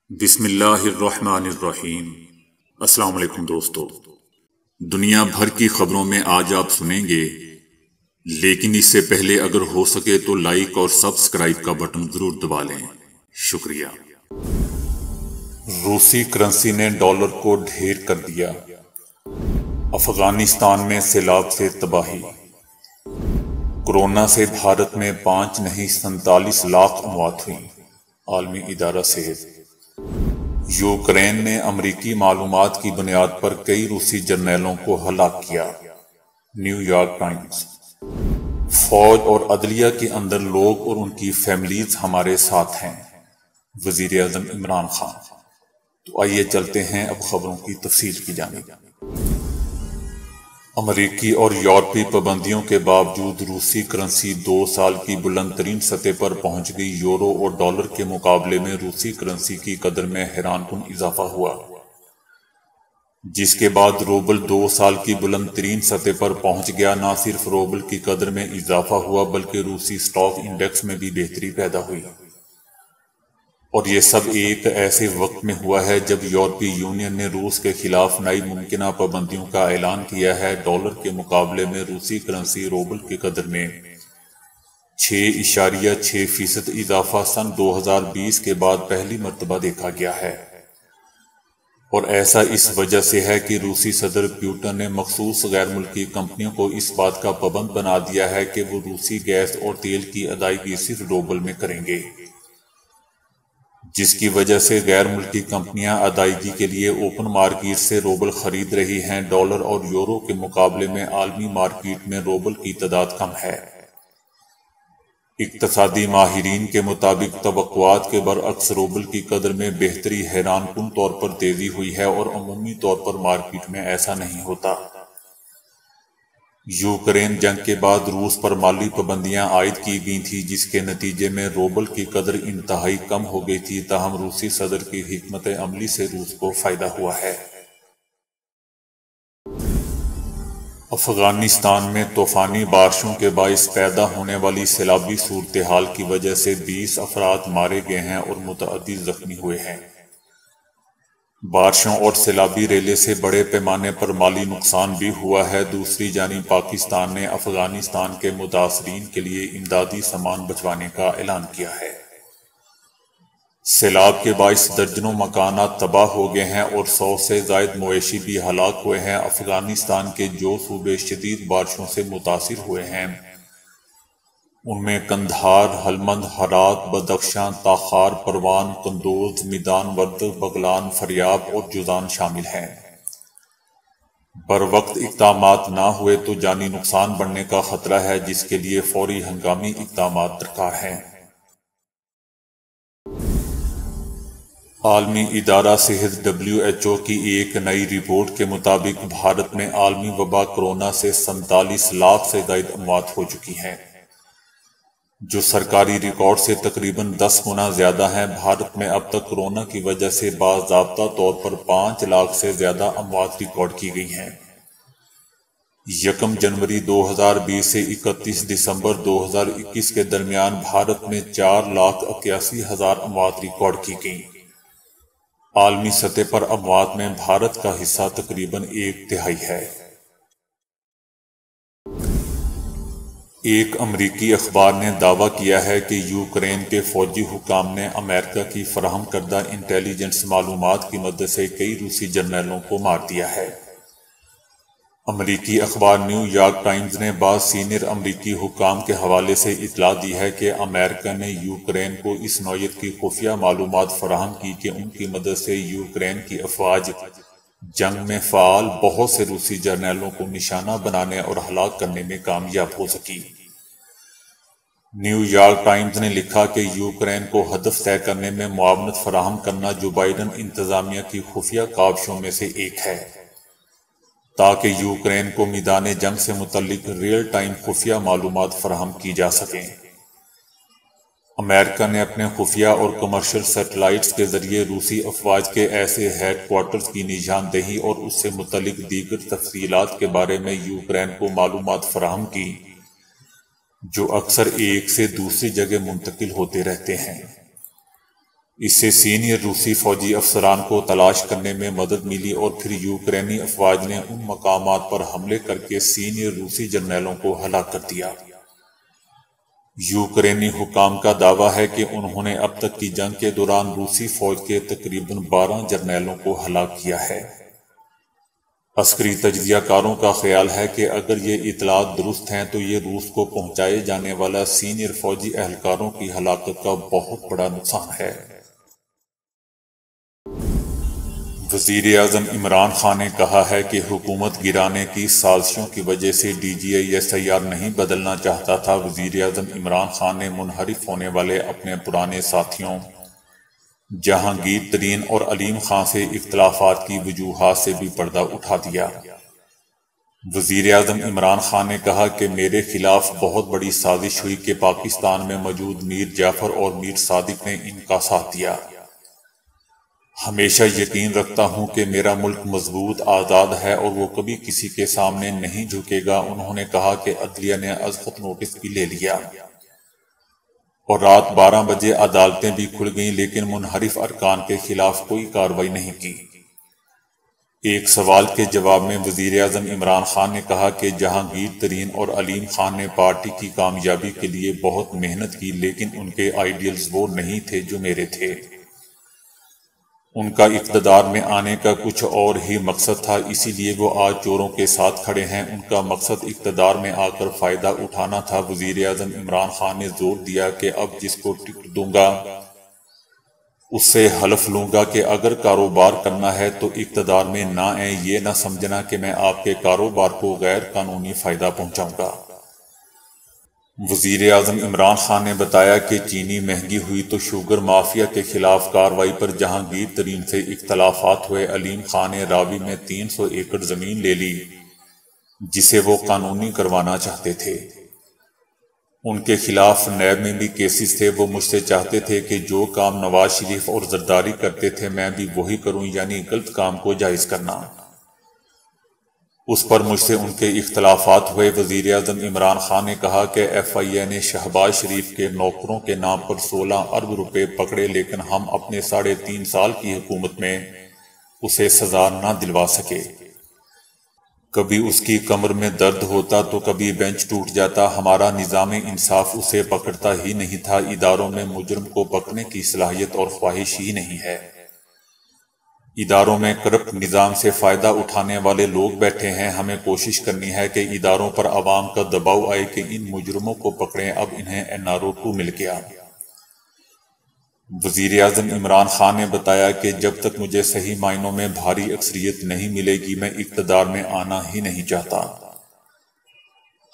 بسم اللہ الرحمن الرحیم۔ السلام علیکم دوستو، دنیا بھر کی خبروں میں آج آپ سنیں گے، لیکن اس سے پہلے اگر ہو سکے تو لائک اور سبسکرائب کا بٹن ضرور دبا لیں، شکریہ۔ روسی کرنسی نے ڈالر کو ڈھیر کر دیا، افغانستان میں سیلاب سے تباہی، کورونا سے بھارت میں 5 نہیں 47 لاکھ اموات ہوئیں، عالمی ادارہ صحت۔ یوکرین نے امریکی معلومات کی بنیاد پر کئی روسی جرنیلوں کو ہلاک کیا، نیو یارک ٹائمز۔ فوج اور عدلیہ کے اندر لوگ اور ان کی فیملیز ہمارے ساتھ ہیں، وزیر اعظم عمران خان۔ تو آئیے چلتے ہیں اب خبروں کی تفصیل کی جانب۔ امریکی اور یورپی پابندیوں کے باوجود روسی کرنسی 2 سال کی بلند ترین سطح پر پہنچ گئی۔ یورو اور ڈالر کے مقابلے میں روسی کرنسی کی قدر میں حیران کن اضافہ ہوا، جس کے بعد روبل 2 سال کی بلند ترین سطح پر پہنچ گیا۔ نہ صرف روبل کی قدر میں اضافہ ہوا بلکہ روسی اسٹاک انڈیکس میں بھی بہتری پیدا ہوئی، اور یہ سب ایک ایسے وقت میں ہوا ہے جب یورپی یونین نے روس کے خلاف نئی ممکنہ پابندیوں کا اعلان کیا ہے۔ ڈالر کے مقابلے میں روسی کرنسی روبل کی قدر میں 6.6% اضافہ سن 2020 کے بعد پہلی مرتبہ دیکھا گیا ہے، اور ایسا اس وجہ سے ہے کہ روسی صدر پوٹن نے مخصوص غیر ملکی کمپنیوں کو اس بات کا پابند بنا دیا ہے کہ وہ روسی گیس اور تیل کی ادائیگی صرف روبل میں کریں گے، جس کی وجہ سے غیر ملکی کمپنیاں ادائیگی کے لیے اوپن مارکیٹ سے روبل خرید رہی ہیں۔ ڈالر اور یورو کے مقابلے میں عالمی مارکیٹ میں روبل کی تعداد کم ہے۔ اقتصادی ماہرین کے مطابق توقعات کے برعکس روبل کی قدر میں بہتری حیران کن طور پر تیزی ہوئی ہے، اور عمومی طور پر مارکیٹ میں ایسا نہیں ہوتا۔ یوکرین جنگ کے بعد روس پر مالی پابندیاں عائد کی گئی تھیں، جس کے نتیجے میں روبل کی قدر انتہائی کم ہو گئی تھی۔ تاہم روسی صدر کی حکمت عملی سے روس کو فائدہ ہوا ہے۔ افغانستان میں طوفانی بارشوں کے باعث پیدا ہونے والی سیلابی صورتحال کی وجہ سے 20 افراد مارے گئے ہیں اور متعدد زخمی ہوئے ہیں۔ بارشوں اور سیلابی ریلے سے بڑے پیمانے پر مالی نقصان بھی ہوا ہے۔ دوسری جانب پاکستان نے افغانستان کے متاثرین کے لیے امدادی سامان بھجوانے کا اعلان کیا ہے۔ سیلاب کے باعث درجنوں مکانات تباہ ہو گئے ہیں اور 100 سے زائد مویشی بھی ہلاک ہوئے ہیں۔ افغانستان کے جو صوبے شدید بارشوں سے متاثر ہوئے ہیں ان میں قندھار، ہلمند، ہرات، بدخشاں، تاخار، پروان، قندوز، میدان وردک، بغلان، فاریاب اور جوزان شامل ہیں۔ بروقت اقدامات نہ ہوئے تو جانی نقصان بڑھنے کا خطرہ ہے، جس کے لیے فوری ہنگامی اقدامات درکار ہیں۔ عالمی ادارہ صحت WHO کی ایک نئی رپورٹ کے مطابق بھارت میں عالمی وبا کورونا سے 47 لاکھ سے زائد اموات ہو چکی ہیں، جو سرکاری ریکارڈ سے تقریباً 10 گنا زیادہ ہیں۔ بھارت میں اب تک کورونا کی وجہ سے باضابطہ طور پر 5 لاکھ سے زیادہ اموات ریکارڈ کی گئی ہیں۔ 1 جنوری 2020 سے 31 دسمبر 2021 کے درمیان بھارت میں 4,81,000 اموات ریکارڈ کی گئیں۔ عالمی سطح پر اموات میں بھارت کا حصہ تقریباً 1/3 ہے۔ ایک امریکی اخبار نے دعویٰ کیا ہے کہ یوکرین کے فوجی حکام نے امریکہ کی فراہم کردہ انٹیلی جنس معلومات کی مدد سے کئی روسی جرنیلوں کو مار دیا ہے۔ امریکی اخبار نیو یارک ٹائمز نے بعض سینئر امریکی حکام کے حوالے سے اطلاع دی ہے کہ امریکہ نے یوکرین کو اس نوعیت کی خفیہ معلومات فراہم کی کہ ان کی مدد سے یوکرین کی افواج جنگ میں فعال بہت سے روسی جرنیلوں کو نشانہ بنانے اور ہلاک کرنے میں کامیاب ہو سکی۔ نیو یارک ٹائمز نے لکھا کہ یوکرین کو ہدف طے کرنے میں معاونت فراہم کرنا جو بائیڈن انتظامیہ کی خفیہ کاوشوں میں سے ایک ہے، تاکہ یوکرین کو میدان جنگ سے متعلق ریئل ٹائم خفیہ معلومات فراہم کی جا سکیں۔ امریکہ نے اپنے خفیہ اور کمرشل سیٹلائٹس کے ذریعے روسی افواج کے ایسے ہیڈ کوارٹرز کی نشاندہی اور اس سے متعلق دیگر تفصیلات کے بارے میں یوکرین کو معلومات فراہم کی جو اکثر ایک سے دوسری جگہ منتقل ہوتے رہتے ہیں۔ اس سے سینئر روسی فوجی افسران کو تلاش کرنے میں مدد ملی اور پھر یوکرینی افواج نے ان مقامات پر حملے کر کے سینئر روسی جرنیلوں کو ہلاک کر دیا۔ یوکرینی حکام کا دعویٰ ہے کہ انہوں نے اب تک کی جنگ کے دوران روسی فوج کے تقریباً 12 جرنیلوں کو ہلاک کیا ہے۔ عسکری تجزیہ کاروں کا خیال ہے کہ اگر یہ اطلاعات درست ہیں تو یہ روس کو پہنچائے جانے والا سینئر فوجی اہلکاروں کی ہلاکت کا بہت بڑا نقصان ہے۔ وزیر اعظم عمران خان نے کہا ہے کہ حکومت گرانے کی سازشوں کی وجہ سے DGI-SIR نہیں بدلنا چاہتا تھا۔ وزیر اعظم عمران خان نے منحرف ہونے والے اپنے پرانے ساتھیوں جہانگیر ترین اور علیم خان سے اختلافات کی وجوہات سے بھی پردہ اٹھا دیا۔ وزیر اعظم عمران خان نے کہا کہ میرے خلاف بہت بڑی سازش ہوئی کہ پاکستان میں موجود میر جعفر اور میر صادق نے ان کا ساتھ دیا۔ ہمیشہ یقین رکھتا ہوں کہ میرا ملک مضبوط آزاد ہے اور وہ کبھی کسی کے سامنے نہیں جھکے گا۔ انہوں نے کہا کہ عدلیہ نے ازخط نوٹس بھی لے لیا اور رات 12 بجے عدالتیں بھی کھل گئیں، لیکن منحرف ارکان کے خلاف کوئی کارروائی نہیں کی۔ ایک سوال کے جواب میں وزیر اعظم عمران خان نے کہا کہ جہانگیر ترین اور علیم خان نے پارٹی کی کامیابی کے لیے بہت محنت کی، لیکن ان کے آئیڈیلز وہ نہیں تھے جو میرے تھے۔ ان کا اقتدار میں آنے کا کچھ اور ہی مقصد تھا، اسی لیے وہ آج چوروں کے ساتھ کھڑے ہیں۔ ان کا مقصد اقتدار میں آ کر فائدہ اٹھانا تھا۔ وزیر اعظم عمران خان نے زور دیا کہ اب جس کو ٹکٹ دوں گا اس سے حلف لوں گا کہ اگر کاروبار کرنا ہے تو اقتدار میں نہ آئیں، یہ نہ سمجھنا کہ میں آپ کے کاروبار کو غیر قانونی فائدہ پہنچاؤں گا۔ وزیر اعظم عمران خان نے بتایا کہ چینی مہنگی ہوئی تو شوگر مافیا کے خلاف کارروائی پر جہانگیر ترین سے اختلافات ہوئے۔ علیم خان نے راوی میں 300 ایکڑ زمین لے لی جسے وہ قانونی کروانا چاہتے تھے۔ ان کے خلاف نیب میں بھی کیسز تھے۔ وہ مجھ سے چاہتے تھے کہ جو کام نواز شریف اور زرداری کرتے تھے میں بھی وہی کروں، یعنی غلط کام کو جائز کرنا۔ اس پر مجھ سے ان کے اختلافات ہوئے۔ وزیر اعظم عمران خان نے کہا کہ FIA نے شہباز شریف کے نوکروں کے نام پر 16 ارب روپے پکڑے، لیکن ہم اپنے 3.5 سال کی حکومت میں اسے سزا نہ دلوا سکے۔ کبھی اس کی کمر میں درد ہوتا تو کبھی بینچ ٹوٹ جاتا، ہمارا نظام انصاف اسے پکڑتا ہی نہیں تھا۔ اداروں میں مجرم کو پکڑنے کی صلاحیت اور خواہش ہی نہیں ہے۔ اداروں میں کرپٹ نظام سے فائدہ اٹھانے والے لوگ بیٹھے ہیں۔ ہمیں کوشش کرنی ہے کہ اداروں پر عوام کا دباؤ آئے کہ ان مجرموں کو پکڑیں۔ اب انہیں NRO 2 مل گیا۔ وزیر اعظم عمران خان نے بتایا کہ جب تک مجھے صحیح معنوں میں بھاری اکثریت نہیں ملے گی میں اقتدار میں آنا ہی نہیں چاہتا۔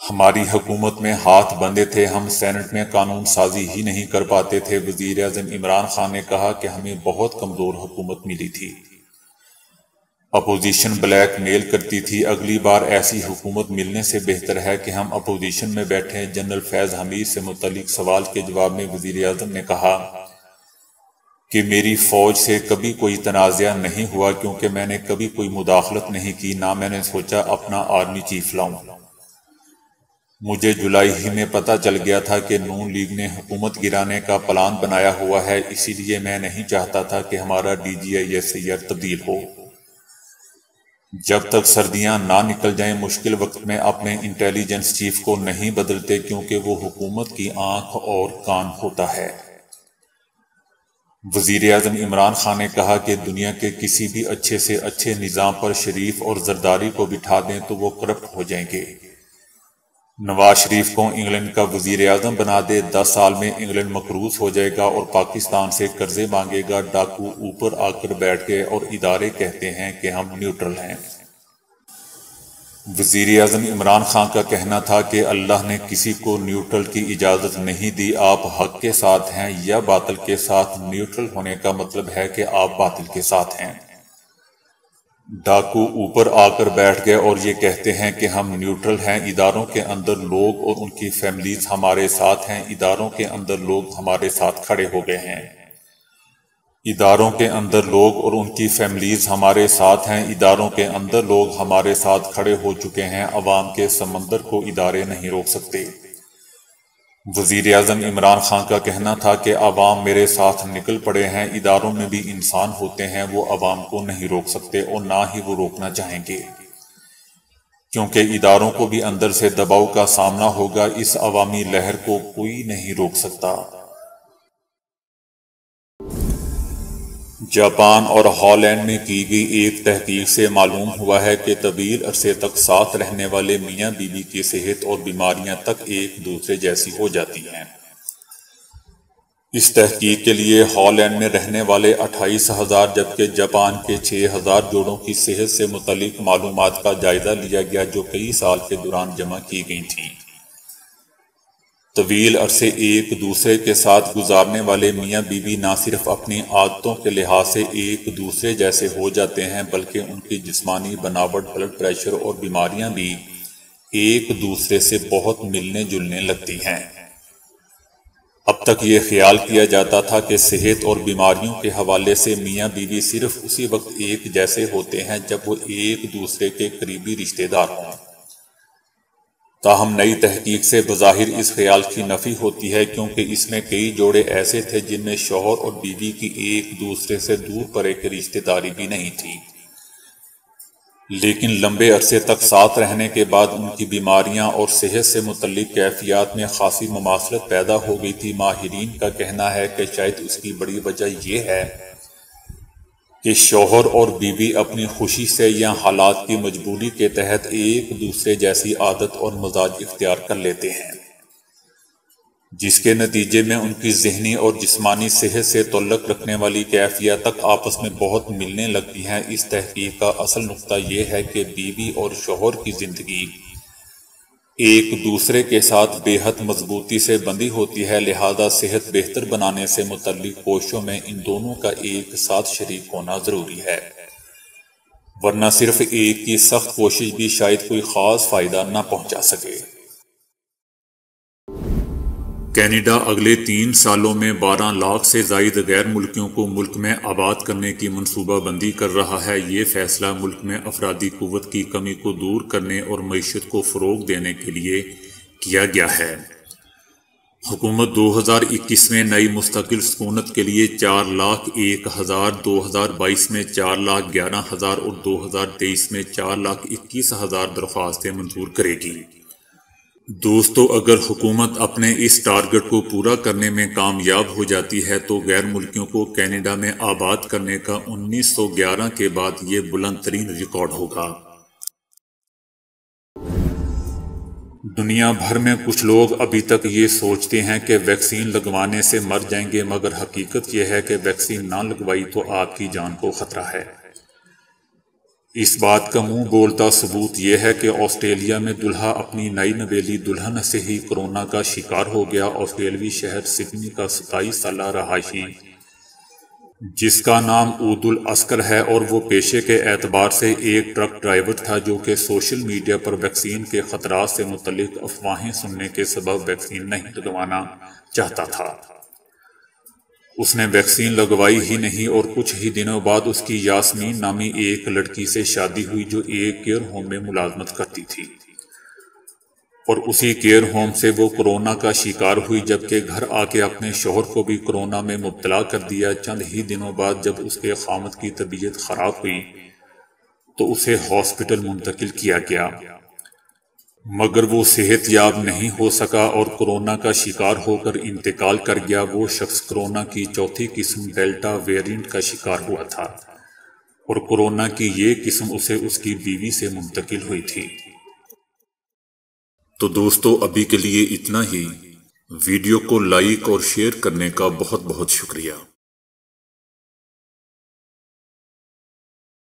ہماری حکومت میں ہاتھ بندھے تھے، ہم سینٹ میں قانون سازی ہی نہیں کر پاتے تھے۔ وزیر اعظم عمران خان نے کہا کہ ہمیں بہت کمزور حکومت ملی تھی، اپوزیشن بلیک میل کرتی تھی۔ اگلی بار ایسی حکومت ملنے سے بہتر ہے کہ ہم اپوزیشن میں بیٹھیں۔ جنرل فیض حمید سے متعلق سوال کے جواب میں وزیر اعظم نے کہا کہ میری فوج سے کبھی کوئی تنازعہ نہیں ہوا کیونکہ میں نے کبھی کوئی مداخلت نہیں کی، نہ میں نے سوچا اپنا آرمی چیف لاؤں۔ مجھے جولائی ہی میں پتہ چل گیا تھا کہ نون لیگ نے حکومت گرانے کا پلان بنایا ہوا ہے، اسی لیے میں نہیں چاہتا تھا کہ ہمارا DGI-SIR تبدیل ہو۔ جب تک سردیاں نہ نکل جائیں مشکل وقت میں اپنے انٹیلیجنس چیف کو نہیں بدلتے کیونکہ وہ حکومت کی آنکھ اور کان ہوتا ہے۔ وزیر اعظم عمران خان نے کہا کہ دنیا کے کسی بھی اچھے سے اچھے نظام پر شریف اور زرداری کو بٹھا دیں تو وہ کرپٹ ہو جائیں گے۔ نواز شریف کو انگلینڈ کا وزیر اعظم بنا دے، 10 سال میں انگلینڈ مقروض ہو جائے گا اور پاکستان سے قرضے مانگے گا۔ ڈاکو اوپر آ کر بیٹھ گئے اور ادارے کہتے ہیں کہ ہم نیوٹرل ہیں۔ وزیر اعظم عمران خان کا کہنا تھا کہ اللہ نے کسی کو نیوٹرل کی اجازت نہیں دی، آپ حق کے ساتھ ہیں یا باطل کے ساتھ۔ نیوٹرل ہونے کا مطلب ہے کہ آپ باطل کے ساتھ ہیں۔ ڈاکو اوپر آ کر بیٹھ گئے اور یہ کہتے ہیں کہ ہم نیوٹرل ہیں۔ اداروں کے اندر لوگ اور ان کی فیملیز ہمارے ساتھ ہیں، اداروں کے اندر لوگ ہمارے ساتھ کھڑے ہو گئے ہیں۔ اداروں کے اندر لوگ اور ان کی فیملیز ہمارے ساتھ ہیں، اداروں کے اندر لوگ ہمارے ساتھ کھڑے ہو چکے ہیں۔ عوام کے سمندر کو ادارے نہیں روک سکتے۔ وزیر اعظم عمران خان کا کہنا تھا کہ عوام میرے ساتھ نکل پڑے ہیں، اداروں میں بھی انسان ہوتے ہیں، وہ عوام کو نہیں روک سکتے اور نہ ہی وہ روکنا چاہیں گے، کیونکہ اداروں کو بھی اندر سے دباؤ کا سامنا ہوگا، اس عوامی لہر کو کوئی نہیں روک سکتا۔ جاپان اور ہالینڈ میں کی گئی ایک تحقیق سے معلوم ہوا ہے کہ طویل عرصے تک ساتھ رہنے والے میاں بیوی کی صحت اور بیماریاں تک ایک دوسرے جیسی ہو جاتی ہیں۔ اس تحقیق کے لیے ہالینڈ میں رہنے والے 28,000 جبکہ جاپان کے 6,000 جوڑوں کی صحت سے متعلق معلومات کا جائزہ لیا گیا جو کئی سال کے دوران جمع کی گئی تھیں۔ طویل عرصے ایک دوسرے کے ساتھ گزارنے والے میاں بیوی نہ صرف اپنی عادتوں کے لحاظ سے ایک دوسرے جیسے ہو جاتے ہیں بلکہ ان کی جسمانی بناوٹ، بلڈ پریشر اور بیماریاں بھی ایک دوسرے سے بہت ملنے جلنے لگتی ہیں۔ اب تک یہ خیال کیا جاتا تھا کہ صحت اور بیماریوں کے حوالے سے میاں بیوی صرف اسی وقت ایک جیسے ہوتے ہیں جب وہ ایک دوسرے کے قریبی رشتہ دار ہوں۔ تاہم نئی تحقیق سے بظاہر اس خیال کی نفی ہوتی ہے، کیونکہ اس میں کئی جوڑے ایسے تھے جن میں شوہر اور بیوی کی ایک دوسرے سے دور پر ایک رشتہ داری بھی نہیں تھی، لیکن لمبے عرصے تک ساتھ رہنے کے بعد ان کی بیماریاں اور صحت سے متعلق کیفیات میں خاصی مماثلت پیدا ہو گئی تھی۔ ماہرین کا کہنا ہے کہ شاید اس کی بڑی وجہ یہ ہے کہ شوہر اور بیوی اپنی خوشی سے یا حالات کی مجبوری کے تحت ایک دوسرے جیسی عادت اور مزاج اختیار کر لیتے ہیں، جس کے نتیجے میں ان کی ذہنی اور جسمانی صحت سے تعلق رکھنے والی کیفیات تک آپس میں بہت ملنے لگتی ہیں۔ اس تحقیق کا اصل نقطہ یہ ہے کہ بیوی اور شوہر کی زندگی ایک دوسرے کے ساتھ بے حد مضبوطی سے بندھی ہوتی ہے، لہذا صحت بہتر بنانے سے متعلق کوششوں میں ان دونوں کا ایک ساتھ شریک ہونا ضروری ہے، ورنہ صرف ایک کی سخت کوشش بھی شاید کوئی خاص فائدہ نہ پہنچا سکے۔ کینیڈا اگلے 3 سالوں میں 12 لاکھ سے زائد غیر ملکیوں کو ملک میں آباد کرنے کی منصوبہ بندی کر رہا ہے۔ یہ فیصلہ ملک میں افرادی قوت کی کمی کو دور کرنے اور معیشت کو فروغ دینے کے لیے کیا گیا ہے۔ حکومت 2021 میں نئی مستقل سکونت کے لیے 4,01,000، 2022 میں 4,11,000 اور 2023 میں 4,21,000 درخواستیں منظور کرے گی۔ دوستو، اگر حکومت اپنے اس ٹارگٹ کو پورا کرنے میں کامیاب ہو جاتی ہے تو غیر ملکیوں کو کینیڈا میں آباد کرنے کا 1911 کے بعد یہ بلند ترین ریکارڈ ہوگا۔ دنیا بھر میں کچھ لوگ ابھی تک یہ سوچتے ہیں کہ ویکسین لگوانے سے مر جائیں گے، مگر حقیقت یہ ہے کہ ویکسین نہ لگوائی تو آپ کی جان کو خطرہ ہے۔ اس بات کا منہ بولتا ثبوت یہ ہے کہ آسٹریلیا میں دلہا اپنی نئی نویلی دلہن سے ہی کورونا کا شکار ہو گیا۔ آسٹریلوی شہر سڈنی کا 27 سالہ رہائشی جس کا نام عود العسکر ہے اور وہ پیشے کے اعتبار سے ایک ٹرک ڈرائیور تھا، جو کہ سوشل میڈیا پر ویکسین کے خطرات سے متعلق افواہیں سننے کے سبب ویکسین نہیں لگوانا چاہتا تھا۔ اس نے ویکسین لگوائی ہی نہیں اور کچھ ہی دنوں بعد اس کی یاسمین نامی ایک لڑکی سے شادی ہوئی جو ایک کیئر ہوم میں ملازمت کرتی تھی، اور اسی کیئر ہوم سے وہ کورونا کا شکار ہوئی، جبکہ گھر آ کے اپنے شوہر کو بھی کورونا میں مبتلا کر دیا۔ چند ہی دنوں بعد جب اس کے خاوند کی طبیعت خراب ہوئی تو اسے ہاسپٹل منتقل کیا گیا، مگر وہ صحت یاب نہیں ہو سکا اور کورونا کا شکار ہو کر انتقال کر گیا۔ وہ شخص کورونا کی چوتھی قسم ڈیلٹا ویرینٹ کا شکار ہوا تھا، اور کورونا کی یہ قسم اسے اس کی بیوی سے منتقل ہوئی تھی۔ تو دوستو، ابھی کے لیے اتنا ہی۔ ویڈیو کو لائک اور شیئر کرنے کا بہت بہت شکریہ۔